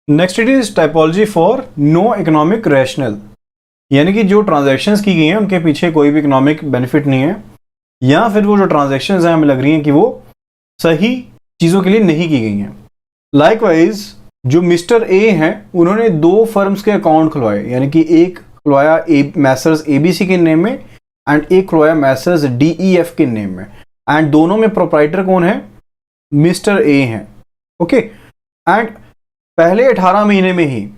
Next it is typology for no economic rational, यानी कि जो ट्रांजैक्शंस की गई हैं उनके पीछे कोई भी इकोनॉमिक बेनिफिट नहीं है, या फिर वो जो ट्रांजैक्शंस हैं हमें लग रही हैं कि वो सही चीज़ों के लिए नहीं की गई हैं। लाइकवाइज जो मिस्टर ए हैं उन्होंने दो फर्म्स के अकाउंट खुलवाए, यानी कि एक खुलवाया मैसर्स ABC के नेम में एंड एक खुलवाया मैसर्स DEF के नेम में, एंड दोनों में प्रोप्राइटर कौन है? मिस्टर ए हैं। ओके, एंड पहले 18 महीने में ही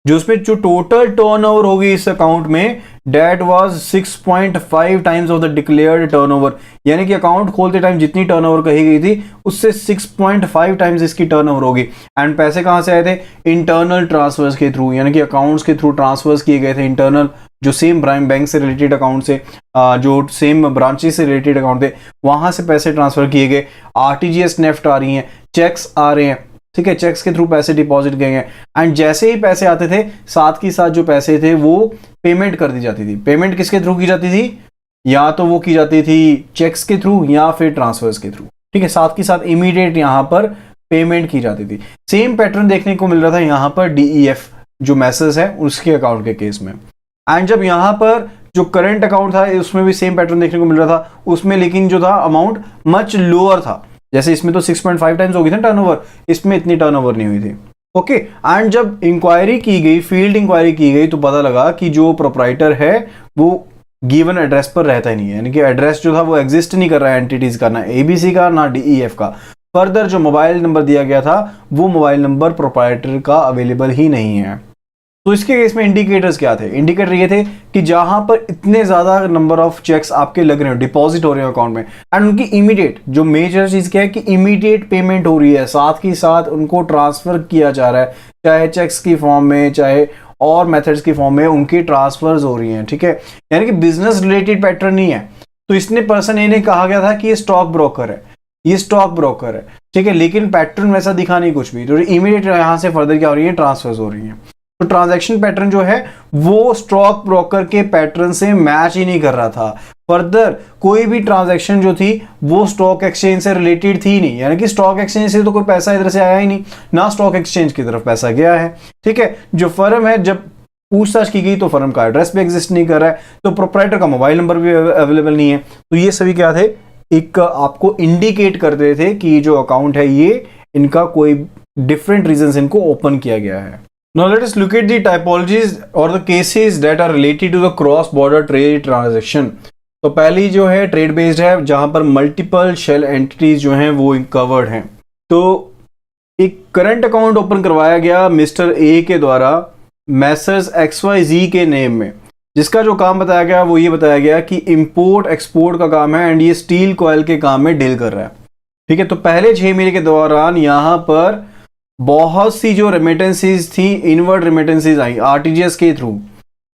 जो उसमें जो टोटल टर्नओवर होगी इस अकाउंट में, debt was 6.5 times of the declared turnover, यानी कि अकाउंट खोलते टाइम जितनी टर्नओवर कही गई थी उससे 6.5 टाइम्स इसकी टर्नओवर होगी। एंड पैसे कहां से आए थे? इंटरनल ट्रांसफर्स के थ्रू, यानी कि अकाउंट्स के थ्रू ट्रांसफर्स किए गए थे इंटरनल, जो सेम बैंक से रिलेटेड अकाउंट से, जो सेम ब्रांचेस से रिलेटेड अकाउंट थे वहां से पैसे ट्रांसफर किए गए। RTGS नेफ्ट आ रही हैं, चेक्स आ रहे हैं, ठीक है, चेक्स के थ्रू पैसे डिपॉजिट गए हैं, एंड जैसे ही पैसे आते थे साथ के साथ जो पैसे थे वो पेमेंट कर दी जाती थी। पेमेंट किसके थ्रू की जाती थी? या तो वो की जाती थी चेक्स के थ्रू या फिर ट्रांसफर्स के थ्रू, ठीक है, साथ के साथ इमीडिएट यहां पर पेमेंट की जाती थी। सेम पैटर्न देखने को मिल रहा था यहां पर DEF जो मैसेज है उसके अकाउंट के केस में। एंड जब यहां पर जो करंट अकाउंट था उसमें भी सेम पैटर्न देखने को मिल रहा था, उसमें लेकिन जो था अमाउंट मच लोअर था। जैसे इसमें तो 6.5 टाइम्स हो गई थी टर्नओवर, इसमें इतनी टर्नओवर नहीं हुई थी। ओके, एंड जब इंक्वायरी की गई, फील्ड इंक्वायरी की गई, तो पता लगा कि जो प्रोप्राइटर है वो गिवन एड्रेस पर रहता ही नहीं है, यानी कि एड्रेस जो था वो एग्जिस्ट नहीं कर रहा है एंटिटीज का, ना ABC का ना DEF का। फर्दर जो मोबाइल नंबर दिया गया था वो मोबाइल नंबर प्रोप्राइटर का अवेलेबल ही नहीं है। तो इसके केस में इंडिकेटर्स क्या थे? इंडिकेटर ये थे कि जहां पर इतने ज्यादा नंबर ऑफ चेक्स आपके लग रहे हो, डिपॉजिट हो रहे हो अकाउंट में, एंड उनकी इमीडिएट, जो मेजर चीज क्या है कि इमीडिएट पेमेंट हो रही है, साथ ही साथ उनको ट्रांसफर किया जा रहा है, चाहे चेक्स की फॉर्म में चाहे और मेथड्स की फॉर्म में उनकी ट्रांसफर्स हो रही हैं, ठीक है, यानी कि बिजनेस रिलेटेड पैटर्न नहीं है। तो इसने पर्सन ए ने कहा गया था कि ये स्टॉक ब्रोकर है, ये स्टॉक ब्रोकर है, ठीक है, लेकिन पैटर्न वैसा दिखा नहीं कुछ भी। तो इमीडिएट यहां से फर्दर क्या हो रही है? ट्रांसफर्स हो रही है। तो ट्रांजैक्शन पैटर्न जो है वो स्टॉक ब्रोकर के पैटर्न से मैच ही नहीं कर रहा था। फर्दर कोई भी ट्रांजैक्शन जो थी वो स्टॉक एक्सचेंज से रिलेटेड थी नहीं, यानी कि स्टॉक एक्सचेंज से तो कोई पैसा इधर से आया ही नहीं, ना स्टॉक एक्सचेंज की तरफ पैसा गया है, ठीक है। जो फर्म है, जब पूछताछ की गई तो फर्म का एड्रेस भी एग्जिस्ट नहीं कर रहा है, तो प्रोप्राइटर का मोबाइल नंबर भी अवेलेबल नहीं है। तो ये सभी क्या थे? एक आपको इंडिकेट कर रहे थे कि जो अकाउंट है ये इनका कोई डिफरेंट रीजन से इनको ओपन किया गया है। Now let us look at the typologies or the cases that are related to the cross border trade transaction। तो पहली जो है ट्रेड बेस्ड है, जहां पर मल्टीपल शेल एंटिटीज जो हैं वो कवर्ड हैं। तो एक करंट अकाउंट ओपन करवाया गया मिस्टर ए के द्वारा मैसर्स XYZ के नेम में, जिसका जो काम बताया गया वो ये बताया गया कि इंपोर्ट एक्सपोर्ट का काम है, एंड ये स्टील कॉयल के काम में डील कर रहा है, ठीक है। तो पहले 6 महीने के दौरान यहां पर बहुत सी जो रेमिटेंसीज थी, इनवर्ड रेमिटेंसीज आई RTGS के थ्रू,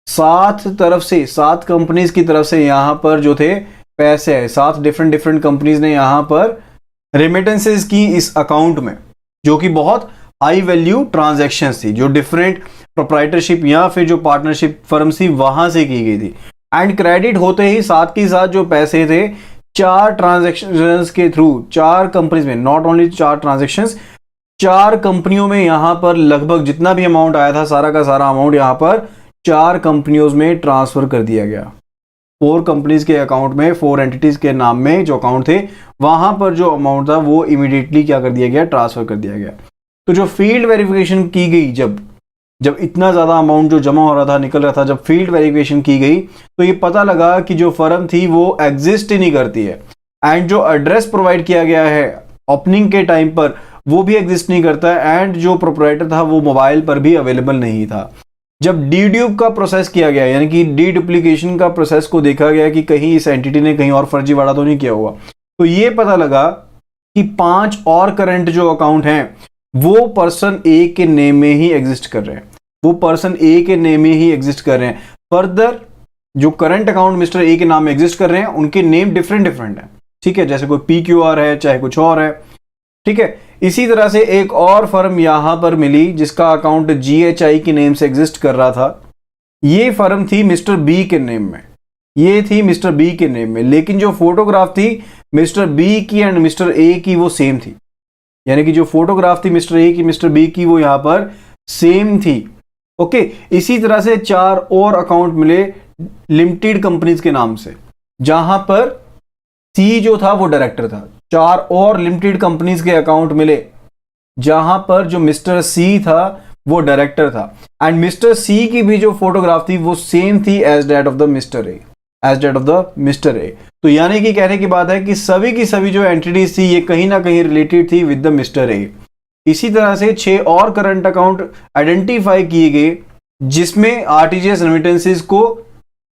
7 कंपनीज की तरफ से यहां पर जो थे पैसे आए, 7 डिफरेंट कंपनीज ने यहां पर रेमिटेंसीज की इस अकाउंट में, जो कि बहुत हाई वैल्यू ट्रांजैक्शंस थी, जो डिफरेंट प्रोप्राइटरशिप या फिर जो पार्टनरशिप फर्म थी वहां से की गई थी। एंड क्रेडिट होते ही साथ के साथ जो पैसे थे 4 ट्रांजैक्शंस के थ्रू, 4 कंपनीज में, नॉट ओनली 4 ट्रांजैक्शंस, 4 कंपनियों में यहां पर लगभग जितना भी अमाउंट आया था सारा का सारा अमाउंट यहां पर 4 कंपनियों में ट्रांसफर कर दिया गया। 4 कंपनीज के अकाउंट में, 4 एंटिटीज के नाम में जो अकाउंट थे वहां पर जो अमाउंट था वो इमीडिएटली क्या कर दिया गया? ट्रांसफर कर दिया गया। तो जो फील्ड वेरिफिकेशन की गई, जब इतना ज्यादा अमाउंट जो जमा हो रहा था, निकल रहा था, जब फील्ड वेरिफिकेशन की गई तो ये पता लगा कि जो फर्म थी वो एग्जिस्ट ही नहीं करती है, एंड जो एड्रेस प्रोवाइड किया गया है ओपनिंग के टाइम पर वो भी एग्जिस्ट नहीं करता है, एंड जो प्रोप्राइटर था वो मोबाइल पर भी अवेलेबल नहीं था। जब डीड्यूप का प्रोसेस किया गया, यानी कि डी डुप्लीकेशन का प्रोसेस को देखा गया कि कहीं इस एंटिटी ने कहीं और फर्जीवाड़ा तो नहीं किया हुआ, तो ये पता लगा कि 5 और करंट जो अकाउंट हैं वो पर्सन ए के नेम में ही एग्जिस्ट कर रहे हैं, वो पर्सन ए के नेम में ही एग्जिस्ट कर रहे हैं। फर्दर जो करंट अकाउंट मिस्टर ए के नाम में एग्जिस्ट कर रहे हैं उनके नेम डिफरेंट है, ठीक है, जैसे कोई PQR है चाहे कुछ और है, ठीक है। इसी तरह से एक और फर्म यहां पर मिली जिसका अकाउंट GHI के नेम से एग्जिस्ट कर रहा था। ये फर्म थी मिस्टर बी के नेम में, ये थी मिस्टर बी के नेम में, लेकिन जो फोटोग्राफ थी मिस्टर बी की एंड मिस्टर ए की वो सेम थी, यानी कि जो फोटोग्राफ थी मिस्टर ए की मिस्टर बी की वो यहां पर सेम थी। ओके, इसी तरह से 4 और अकाउंट मिले लिमिटेड कंपनीज के नाम से, जहां पर सी जो था वो डायरेक्टर था। 4 और लिमिटेड कंपनीज के अकाउंट मिले जहां पर जो मिस्टर सी था वो डायरेक्टर था, एंड मिस्टर सी की भी जो फोटोग्राफ थी वो सेम थी as debt of the Mister A, as debt of the Mister A. तो यानी कि कहने की बात है कि सभी की सभी जो एंटिटीज थी ये कहीं ना कहीं रिलेटेड थी विद द मिस्टर ए। इसी तरह से 6 और करंट अकाउंट आइडेंटिफाई किए गए जिसमें आरटीजीएस रेमिटेंसेस को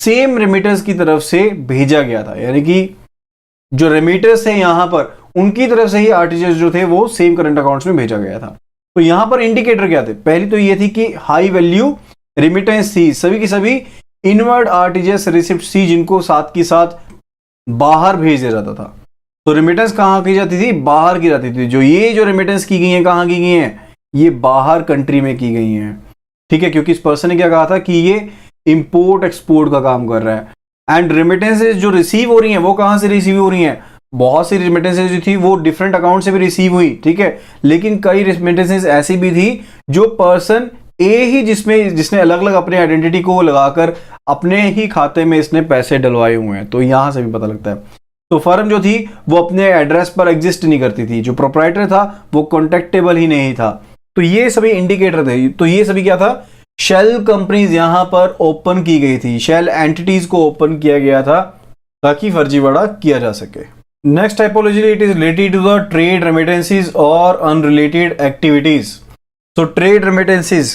सेम रेमिटर्स की तरफ से भेजा गया था, यानी कि जो रेमिटर्स है यहां पर उनकी तरफ से ही आरटीजीएस जो थे वो सेम करंट अकाउंट्स में भेजा गया था। तो यहां पर इंडिकेटर क्या थे? पहली तो ये थी कि हाई वैल्यू रेमिटेंस थी, सभी की सभी इनवर्ड आरटीजीएस रिसिप्ट सी जिनको साथ की साथ बाहर भेज दिया जाता था। तो रेमिटेंस कहां की जाती थी? बाहर की जाती थी। जो रेमिटेंस की गई है कहां की गई हैं? ये बाहर कंट्री में की गई हैं, ठीक है, क्योंकि इस पर्सन ने क्या कहा था कि ये इंपोर्ट एक्सपोर्ट का काम कर रहा है। एंड रेमिटेंसेज जो रिसीव हो रही हैं वो कहां से रिसीव हो रही हैं? बहुत सी रेमिटेंसेज जो थी वो डिफरेंट अकाउंट से भी रिसीव हुई, ठीक है, लेकिन कई रेमिटेंसेज ऐसी भी थी जो पर्सन ए ही जिसने अलग अलग अपने आइडेंटिटी को लगाकर अपने ही खाते में इसने पैसे डलवाए हुए हैं। तो यहां से भी पता लगता है। तो फर्म जो थी वो अपने एड्रेस पर एग्जिस्ट नहीं करती थी, जो प्रोप्राइटर था वो कॉन्टेक्टेबल ही नहीं था। तो ये सभी इंडिकेटर थे। तो ये सभी क्या था? शेल कंपनीज यहां पर ओपन की गई थी, शेल एंटिटीज को ओपन किया गया था ताकि फर्जीवाड़ा किया जा सके। Next typology, it is related to the trade remittances और unrelated activities. So trade remittances,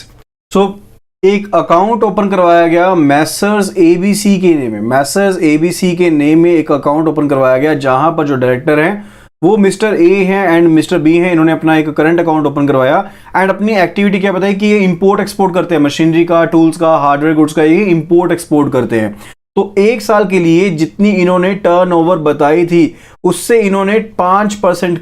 so एक अकाउंट ओपन करवाया गया मैसर्स एबीसी के नेम में, मैसर्स एबीसी के नेम में एक अकाउंट ओपन करवाया गया जहां पर जो डायरेक्टर हैं वो मिस्टर ए हैं एंड मिस्टर बी हैं। इन्होंने अपना एक करंट अकाउंट ओपन करवाया एंड अपनी एक्टिविटी क्या बताई कि ये इंपोर्ट एक्सपोर्ट करते हैं, मशीनरी का, टूल्स का, हार्डवेयर गुड्स का, ये इंपोर्ट एक्सपोर्ट करते हैं। तो 1 साल के लिए जितनी इन्होंने टर्नओवर बताई थी उससे इन्होंने 5%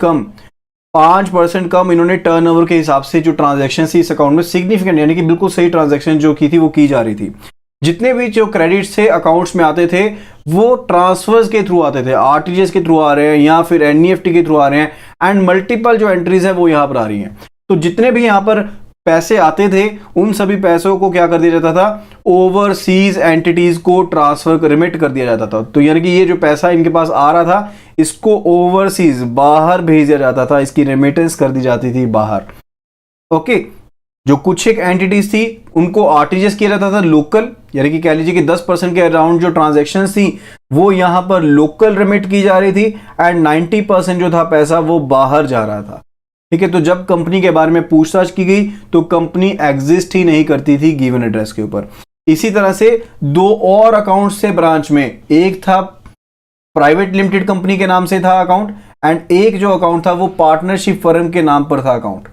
कम इन्होंने टर्नओवर के हिसाब से जो ट्रांजैक्शन थी इस अकाउंट में सिग्निफिकेंट, यानी कि बिल्कुल सही ट्रांजैक्शन जो की थी वो की जा रही थी। जितने भी जो क्रेडिट्स थे अकाउंट्स में आते थे वो ट्रांसफर्स के थ्रू आते थे, आरटीजीएस के थ्रू आ रहे हैं या फिर एनईएफटी के थ्रू आ रहे हैं, एंड मल्टीपल जो एंट्रीज है वो यहां पर आ रही हैं। तो जितने भी यहां पर पैसे आते थे उन सभी पैसों को क्या कर दिया जाता था? ओवरसीज एंटिटीज को ट्रांसफर रिमिट कर दिया जाता था। तो यानी कि ये जो पैसा इनके पास आ रहा था इसको ओवरसीज बाहर भेज दिया जाता था, इसकी रेमिटेंस कर दी जाती थी बाहर। ओके, जो कुछ एक एंटिटीज थी उनको आरटीजीएस किया जाता था लोकल, यानी कि कह लीजिए कि 10% के अराउंड जो ट्रांजैक्शंस थी वो यहां पर लोकल रिमिट की जा रही थी एंड 90% जो था पैसा वो बाहर जा रहा था, ठीक है। तो जब कंपनी के बारे में पूछताछ की गई तो कंपनी एग्जिस्ट ही नहीं करती थी गिवन एड्रेस के ऊपर। इसी तरह से 2 और अकाउंट्स थे ब्रांच में, एक था प्राइवेट लिमिटेड कंपनी के नाम से था अकाउंट एंड एक जो अकाउंट था वो पार्टनरशिप फर्म के नाम पर था अकाउंट,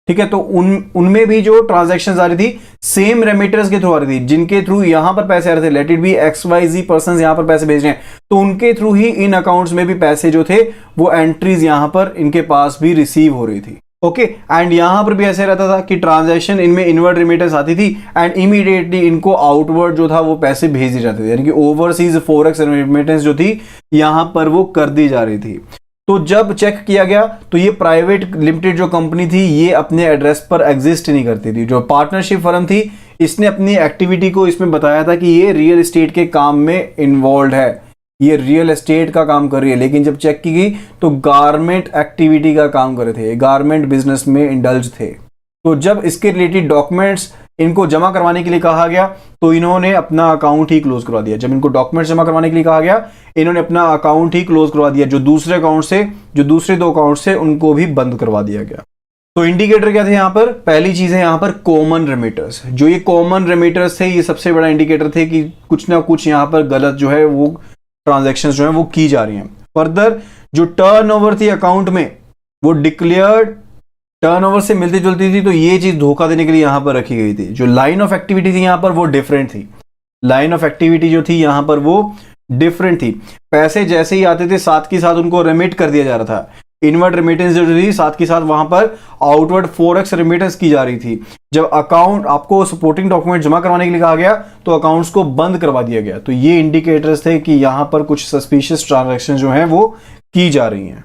ठीक है। तो उनमें भी जो ट्रांजैक्शंस आ रही थी सेम रेमिटर्स के थ्रू आ रही थी, जिनके थ्रू यहां पर पैसे आ रहे थे, let it be XYZ persons यहां पर पैसे भेज रहे हैं, तो उनके थ्रू ही इन अकाउंट्स में भी पैसे जो थे वो एंट्रीज यहां पर इनके पास भी रिसीव हो रही थी। ओके, एंड यहां पर भी ऐसे रहता था कि ट्रांजैक्शन इनमें इनवर्ड रेमिटेंस आती थी एंड इमीडिएटली इनको आउटवर्ड जो था वो पैसे भेज दिए जाते थे, यानी कि ओवरसीज फॉरेक्स रेमिटेंस जो थी यहां पर वो कर दी जा रही थी। तो जब चेक किया गया तो ये प्राइवेट लिमिटेड जो कंपनी थी ये अपने एड्रेस पर एग्जिस्ट नहीं करती थी। जो पार्टनरशिप फर्म थी इसने अपनी एक्टिविटी को इसमें बताया था कि ये रियल एस्टेट के काम में इन्वॉल्व है, ये रियल एस्टेट का काम कर रही है, लेकिन जब चेक की गई तो गारमेंट एक्टिविटी का काम कर रहे थे, गारमेंट बिजनेस में इंडल्ज थे। तो जब इसके रिलेटेड डॉक्यूमेंट्स इनको जमा करवाने के लिए कहा गया तो इन्होंने अपना अकाउंट ही क्लोज करवा दिया। जब इनको डॉक्यूमेंट्स जमा करवाने के लिए कहा गया इन्होंने अपना अकाउंट ही क्लोज करवा दिया, जो दूसरे 2 अकाउंट से उनको भी बंद करवा दिया गया। तो इंडिकेटर क्या थे यहां पर? पहली चीज है यहां पर कॉमन रेमिटर्स। जो ये कॉमन रेमिटर्स थे ये सबसे बड़ा इंडिकेटर थे कि कुछ ना कुछ यहां पर गलत जो है वो ट्रांजैक्शंस जो है वो की जा रही हैं। फर्दर जो टर्नओवर थी अकाउंट में वो डिक्लेयर्ड टर्नओवर से मिलती जुलती थी, तो ये चीज धोखा देने के लिए यहां पर रखी गई थी। जो लाइन ऑफ एक्टिविटी थी यहां पर वो डिफरेंट थी, लाइन ऑफ एक्टिविटी जो थी यहां पर वो डिफरेंट थी। पैसे जैसे ही आते थे साथ के साथ उनको रेमिट कर दिया जा रहा था। इनवर्ड रेमिटेंस जो थी साथ के साथ वहां पर आउटवर्ड फॉरेक्स रेमिटेंस की जा रही थी। जब अकाउंट आपको सपोर्टिंग डॉक्यूमेंट जमा करवाने के लिए कहा गया तो अकाउंट्स को बंद करवा दिया गया। तो ये इंडिकेटर्स थे कि यहां पर कुछ सस्पिशियस ट्रांजैक्शन जो है वो की जा रही हैं।